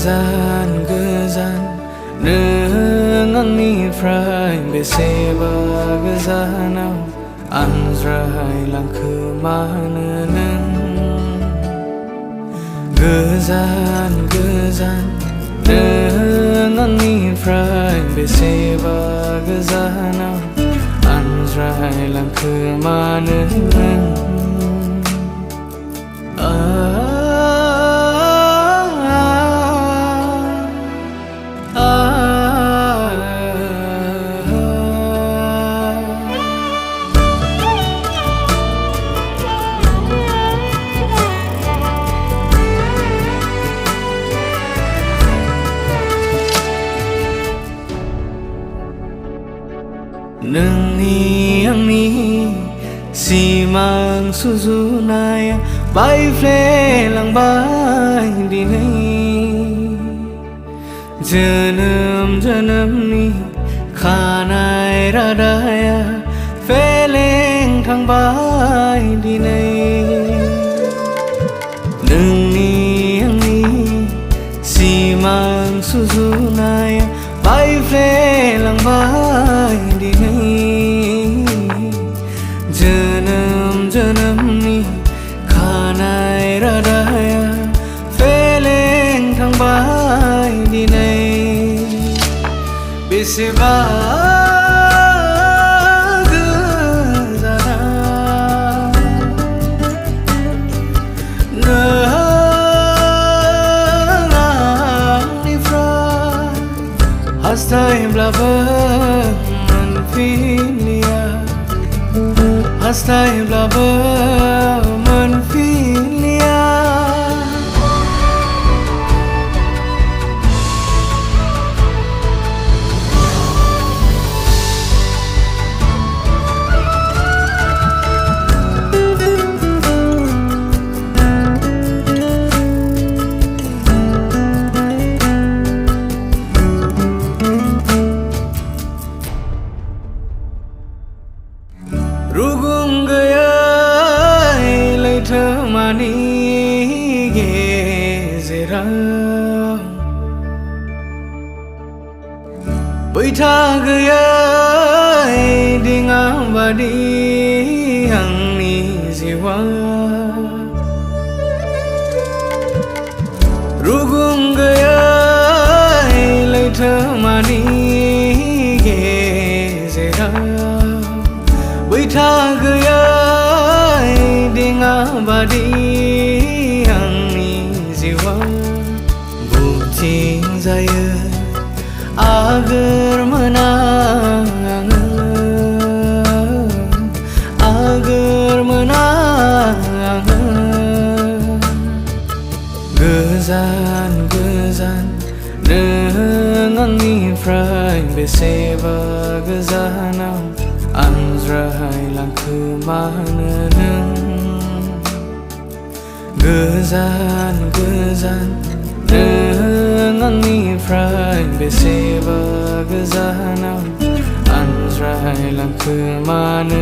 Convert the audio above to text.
Gwjan Gwjan Nwng angnifrai Beseba gwjanao Anjrai langkw manw Gwjan Gwjan Nwng angnifrai Beseba gwjanao Anjrai langkw manw Nwngni-angni simang sujunaia Baiflelangbai dinwi jwnwmni khanai radaia Feleng thangbai dinwi Nwngni-angni simang sujunaia Baiflelangbai dinwi jwnwmni khanai radaia Feleng thangbai dinwi Beseba Hasthaiblabw mwnfinliya Hasthaiblabw mwnfinliya Rugung Lwithwmani gejerao Baita dinwi angni jiwa Rugung Lwithwmani gejerao Baita dinwi angni jiwa Bukting jaya agar menang Gwjan Gwjan Nwng angnifrai Beseba gwjanao Anjrai langkw manw Gwjan Gwjan Nwng angnifrai Beseba gwjanao Anjrai langkw manw